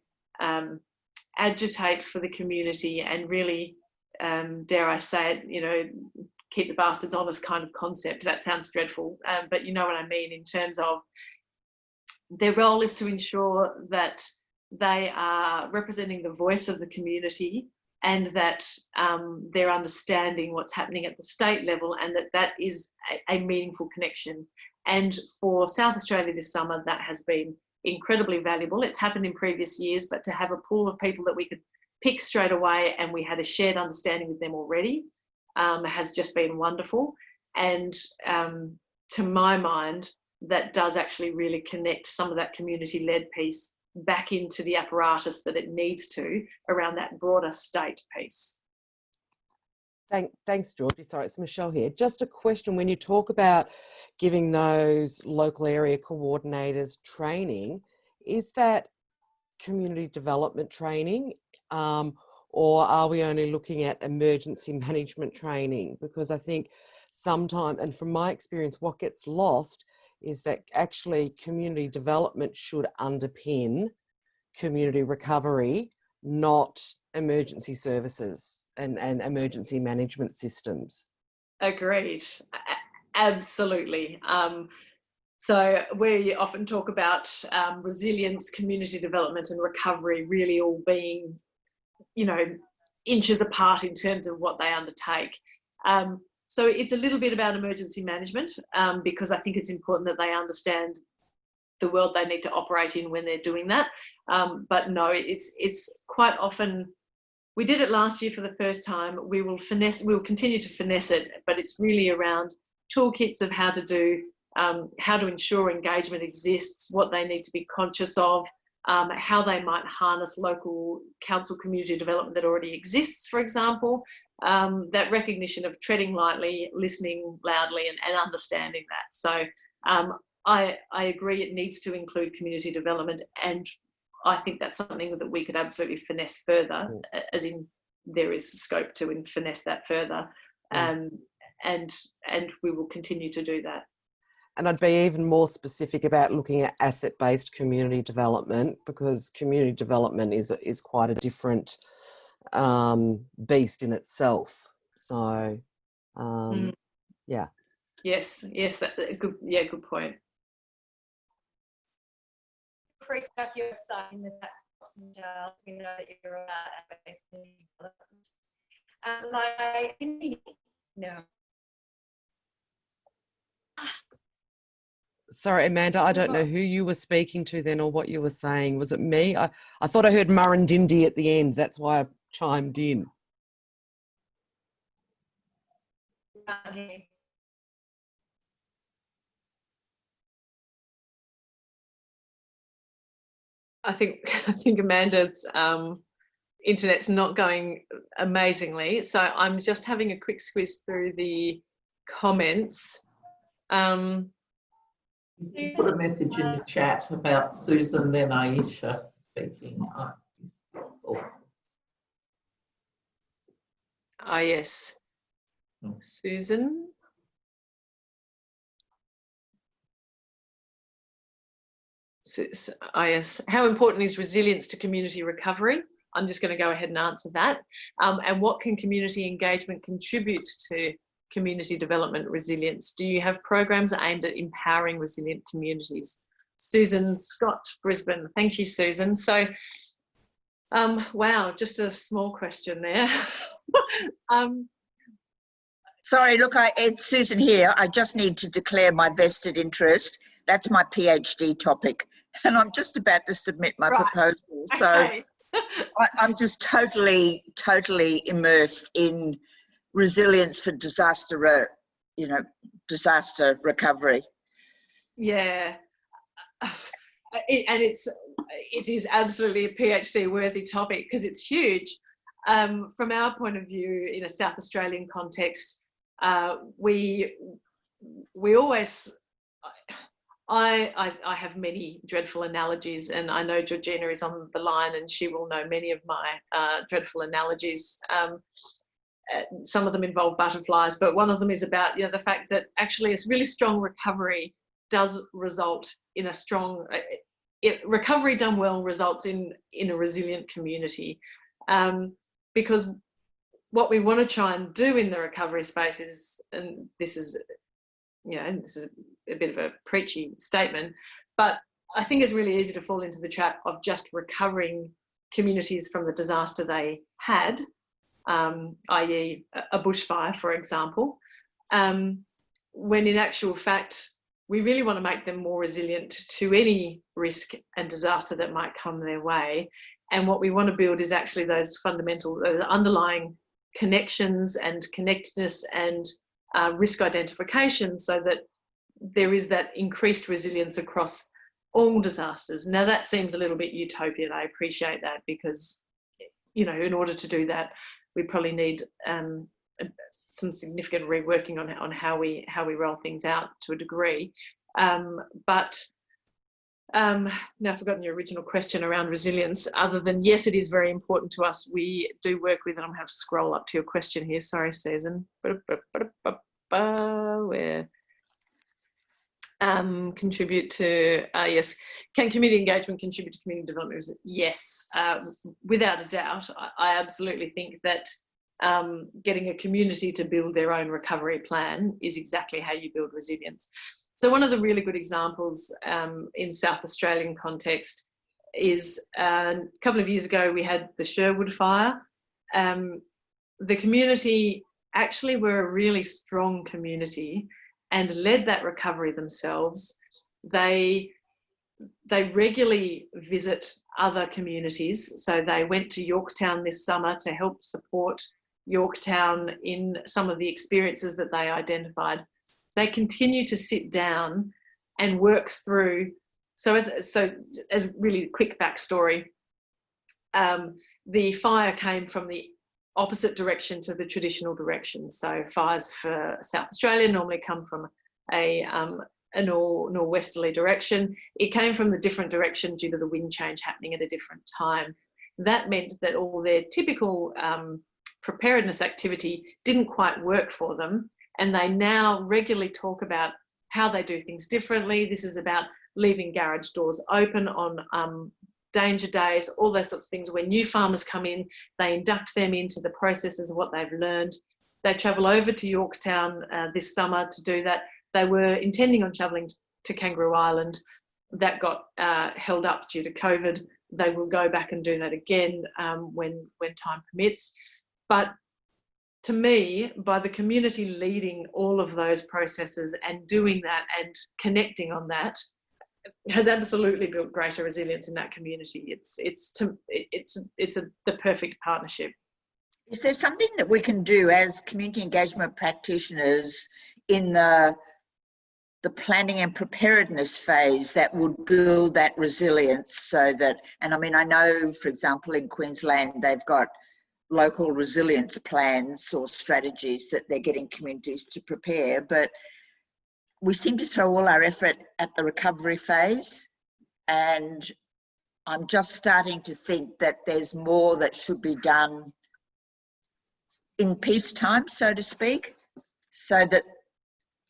Speaker 2: agitate for the community and really, dare I say it, you know, keep the bastards honest kind of concept. That sounds dreadful, but you know what I mean, in terms of their role is to ensure that they are representing the voice of the community, and that they're understanding what's happening at the state level, and that is a meaningful connection. And for South Australia this summer, that has been incredibly valuable. It's happened in previous years, but to have a pool of people that we could pick straight away and we had a shared understanding with them already has just been wonderful. And to my mind, that does actually really connect some of that community-led piece back into the apparatus that it needs to around that broader state piece.
Speaker 5: Thanks, Georgie. Sorry, it's Michelle here. Just a question, when you talk about giving those local area coordinators training, is that community development training, or are we only looking at emergency management training? Because I think sometimes, and from my experience, what gets lost is that actually community development should underpin community recovery, not emergency services and emergency management systems.
Speaker 2: Agreed. Absolutely. So we often talk about resilience, community development and recovery really all being, you know, inches apart in terms of what they undertake. So it's a little bit about emergency management, because I think it's important that they understand the world they need to operate in when they're doing that. But no, it's quite often, we did it last year for the first time. We will continue to finesse it, but it's really around toolkits of how to do, how to ensure engagement exists, what they need to be conscious of, how they might harness local council community development that already exists, for example, that recognition of treading lightly, listening loudly and understanding that. So I agree it needs to include community development, and I think that's something that we could absolutely finesse further, as in there is scope to finesse that further, and we will continue to do that.
Speaker 5: And I'd be even more specific about looking at asset-based community development, because community development is quite a different beast in itself. So, yeah. Yes,
Speaker 2: good point.
Speaker 1: Feel free to have your website in the chat box, Michelle. We know that you're about asset-based community development. No.
Speaker 5: Sorry, Amanda, I don't know who you were speaking to then or what you were saying. Was it me? I thought I heard Murrindindi at the end. That's why I chimed in.
Speaker 2: I think Amanda's internet's not going amazingly, so I'm just having a quick squiz through the comments.
Speaker 6: You put a message in the chat about Susan, then Aisha speaking.
Speaker 2: Yes. Susan. Yes. How important is resilience to community recovery? I'm just going to go ahead and answer that. And what can community engagement contribute to community development resilience? Do you have programs aimed at empowering resilient communities? Susan Scott, Brisbane. Thank you, Susan. So, wow, just a small question there.
Speaker 7: Sorry, look, it's Susan here. I just need to declare my vested interest. That's my PhD topic, and I'm just about to submit my proposal. So, I'm just totally immersed in resilience for disaster recovery.
Speaker 2: Yeah. It is absolutely a PhD worthy topic because it's huge. From our point of view, in a South Australian context, we always, I have many dreadful analogies, and I know Georgina is on the line and she will know many of my dreadful analogies. Some of them involve butterflies, but one of them is about, the fact that actually a really strong recovery does result in a strong, recovery done well results in a resilient community. Because what we want to try and do in the recovery space is, and this is a bit of a preachy statement, but I think it's really easy to fall into the trap of just recovering communities from the disaster they had, i.e. a bushfire, for example, when in actual fact, we really want to make them more resilient to any risk and disaster that might come their way. And what we want to build is actually those fundamental, underlying connections and connectedness and risk identification, so that there is that increased resilience across all disasters. Now that seems a little bit utopian. I appreciate that, because, in order to do that, we probably need some significant reworking on how we roll things out to a degree. Now I've forgotten your original question around resilience, other than, yes, it is very important to us. We do work with, and I'm going to have to scroll up to your question here. Sorry, Susan. Where contribute to, yes, can community engagement contribute to community development? Yes, without a doubt. I absolutely think that getting a community to build their own recovery plan is exactly how you build resilience. So one of the really good examples in South Australian context is a couple of years ago we had the Sherwood fire. The community actually were a really strong community and led that recovery themselves. They regularly visit other communities. So they went to Yorktown this summer to help support Yorktown in some of the experiences that they identified. They continue to sit down and work through. So as really quick backstory, the fire came from the opposite direction to the traditional direction. So fires for South Australia normally come from a northwesterly direction. It came from the different direction due to the wind change happening at a different time. That meant that all their typical preparedness activity didn't quite work for them, and they now regularly talk about how they do things differently. This is about leaving garage doors open on danger days, all those sorts of things. When new farmers come in, they induct them into the processes of what they've learned. They travel over to Yorktown this summer to do that. They were intending on travelling to Kangaroo Island. That got held up due to COVID. They will go back and do that again when time permits. But to me, by the community leading all of those processes and doing that and connecting on that, has absolutely built greater resilience in that community. It's the perfect partnership.
Speaker 7: Is there something that we can do as community engagement practitioners in the planning and preparedness phase that would build that resilience, so that, and I mean, I know, for example, in Queensland, they've got local resilience plans or strategies that they're getting communities to prepare, but we seem to throw all our effort at the recovery phase, and I'm just starting to think that there's more that should be done in peacetime, so to speak, so that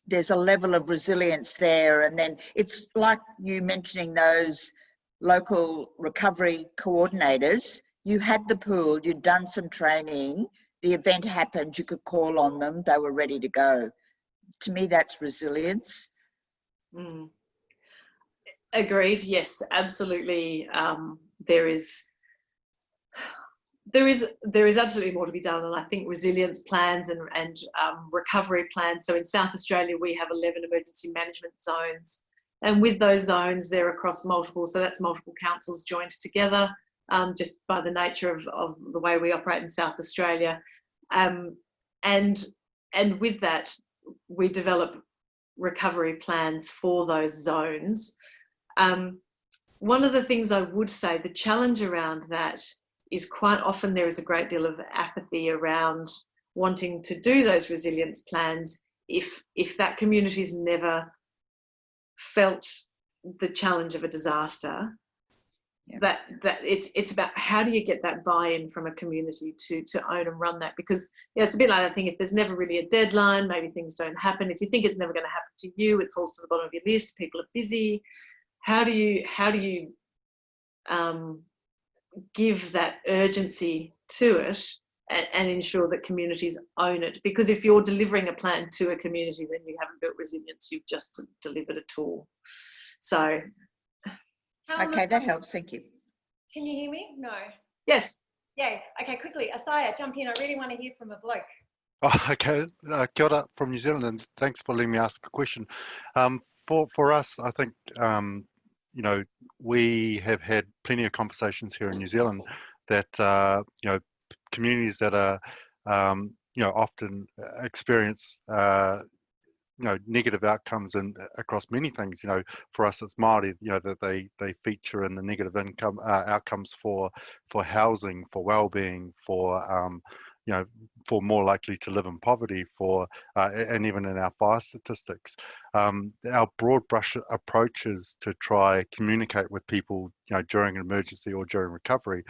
Speaker 7: there's a level of resilience there. And then it's like you mentioning those local recovery coordinators. You had the pool, you'd done some training, the event happened, you could call on them, they were ready to go. To me, that's resilience.
Speaker 2: Agreed. Yes, absolutely. There is absolutely more to be done, and I think resilience plans and recovery plans. So in South Australia, we have 11 emergency management zones, and with those zones, they're across multiple. So that's multiple councils joined together. just by the nature of the way we operate in South Australia. And with that, we develop recovery plans for those zones. One of the things I would say, the challenge around that is quite often there is a great deal of apathy around wanting to do those resilience plans if that community's never felt the challenge of a disaster. That it's about how do you get that buy-in from a community to own and run that, because it's a bit like I think if there's never really a deadline, maybe things don't happen. If you think it's never going to happen to you, it falls to the bottom of your list, people are busy. How do you give that urgency to it and ensure that communities own it? Because if you're delivering a plan to a community, then you haven't built resilience, you've just delivered a tool. So
Speaker 7: okay, that helps, thank you.
Speaker 1: Can you hear me? No.
Speaker 2: yes.
Speaker 1: Yeah, okay, quickly, Asaya, jump in. I really want to hear from a bloke.
Speaker 8: Oh, okay, kia ora from New Zealand, and thanks for letting me ask a question. For us, I think, you know, we have had plenty of conversations here in New Zealand that, you know, communities that are, you know, often experience, you know, negative outcomes across many things. You know, for us it's Māori, you know, that they feature in the negative outcomes for housing, for well-being, for you know, for more likely to live in poverty, for and even in our fire statistics. Our broad brush approaches to try communicate with people, you know, during an emergency or during recovery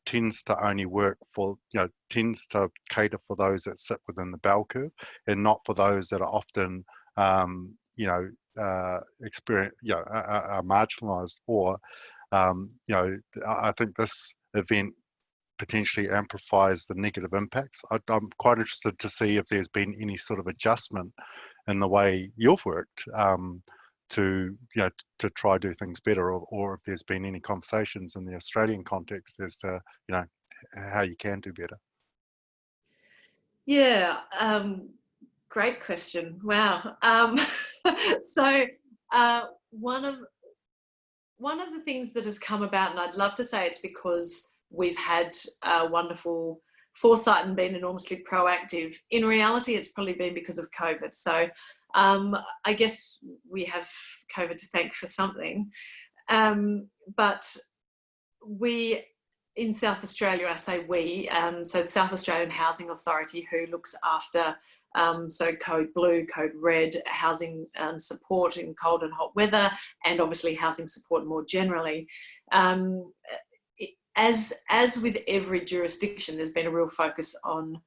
Speaker 8: tends to only work for, you know, tends to cater for those that sit within the bell curve and not for those that are often, you know, experience, you know, are marginalised, or, you know, I think this event potentially amplifies the negative impacts. I'm quite interested to see if there's been any sort of adjustment in the way you've worked to, you know, to try do things better, or if there's been any conversations in the Australian context as to, you know, how you can do better.
Speaker 2: Yeah, great question. Wow. So one of the things that has come about, and I'd love to say it's because we've had wonderful foresight and been enormously proactive. In reality, it's probably been because of COVID. So I guess we have COVID to thank for something. But we, in South Australia, I say we, so the South Australian Housing Authority, who looks after so code blue, code red, housing support in cold and hot weather, and obviously housing support more generally. As with every jurisdiction, there's been a real focus on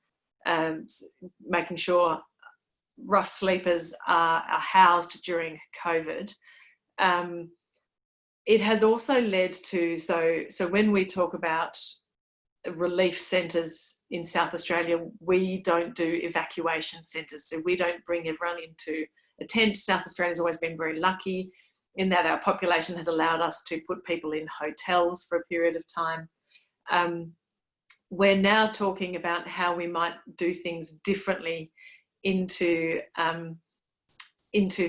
Speaker 2: making sure rough sleepers are housed during COVID. It has also led to, so when we talk about relief centres in South Australia, we don't do evacuation centres. So we don't bring everyone into a tent. South Australia's always been very lucky in that our population has allowed us to put people in hotels for a period of time. We're now talking about how we might do things differently into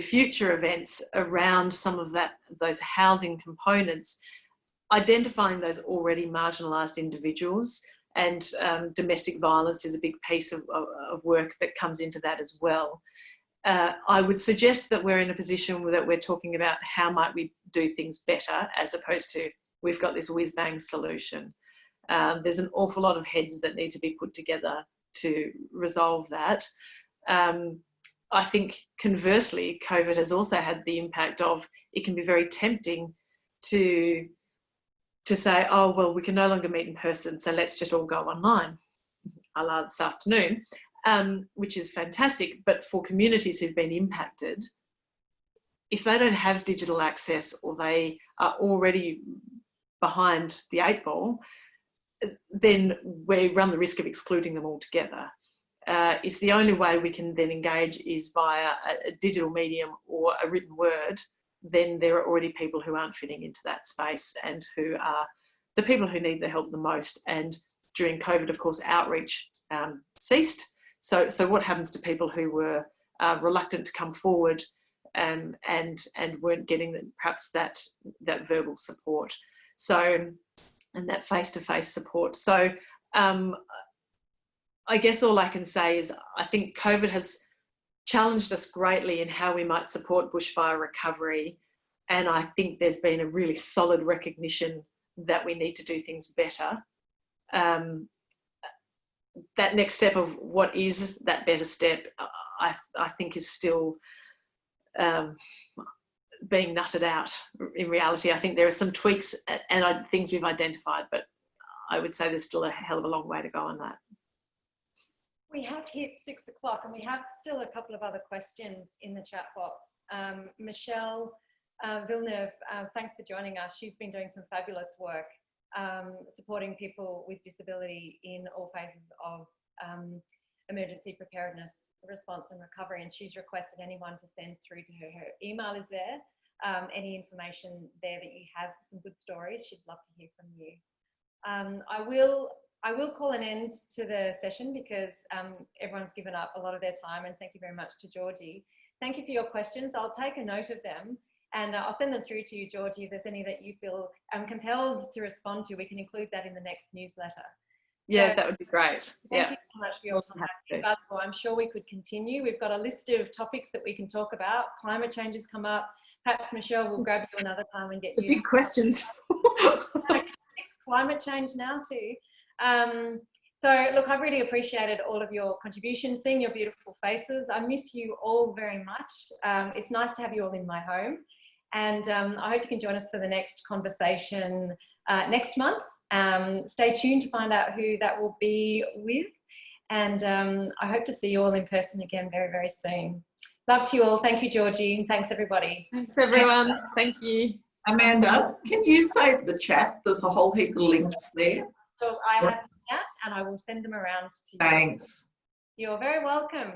Speaker 2: future events around some of those housing components, identifying those already marginalised individuals, and domestic violence is a big piece of work that comes into that as well. I would suggest that we're in a position that we're talking about how might we do things better, as opposed to we've got this whiz-bang solution. There's an awful lot of heads that need to be put together to resolve that. I think conversely, COVID has also had the impact of, it can be very tempting to say, oh, well, we can no longer meet in person, so let's just all go online, a la this afternoon, which is fantastic. But for communities who've been impacted, if they don't have digital access or they are already behind the 8 ball, then we run the risk of excluding them altogether. If the only way we can then engage is via a digital medium or a written word, then there are already people who aren't fitting into that space and who are the people who need the help the most. And during COVID, of course, outreach ceased. So what happens to people who were reluctant to come forward and weren't getting perhaps that verbal support? So and that face-to-face support. So I guess all I can say is I think COVID has challenged us greatly in how we might support bushfire recovery, and I think there's been a really solid recognition that we need to do things better. That next step of what is that better step, I think is still being nutted out in reality. I think there are some tweaks and things we've identified, but I would say there's still a hell of a long way to go on that.
Speaker 1: We have hit 6 o'clock and we have still a couple of other questions in the chat box. Michelle Villeneuve, thanks for joining us. She's been doing some fabulous work supporting people with disability in all phases of emergency preparedness, response and recovery, and she's requested anyone to send through to her. Her email is there. Any information there that you have, some good stories, she'd love to hear from you. I will call an end to the session because everyone's given up a lot of their time, and thank you very much to Georgie. Thank you for your questions. I'll take a note of them and I'll send them through to you, Georgie. If there's any that you feel compelled to respond to, we can include that in the next newsletter.
Speaker 2: Yeah,
Speaker 1: so,
Speaker 2: that would be great.
Speaker 1: Thank you so much for your time. I'm sure we could continue. We've got a list of topics that we can talk about. Climate change has come up. Perhaps Michelle will grab you another time and get you.
Speaker 2: Big questions.
Speaker 1: Climate change now too. So look, I've really appreciated all of your contributions, seeing your beautiful faces. I miss you all very much. It's nice to have you all in my home, and I hope you can join us for the next conversation next month. Stay tuned to find out who that will be with, and I hope to see you all in person again very, very soon. Love to you all. Thank you, Georgie, and thanks everybody.
Speaker 2: Thanks everyone. Thank you.
Speaker 6: Amanda, can you save the chat? There's a whole heap of links there.
Speaker 1: So I have the chat and I will send them around to you.
Speaker 6: Thanks.
Speaker 1: You're very welcome.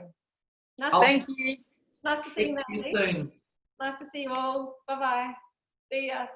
Speaker 2: Thank you.
Speaker 1: Nice to see you.
Speaker 6: See you soon.
Speaker 1: Nice to see you all. Bye-bye. See ya.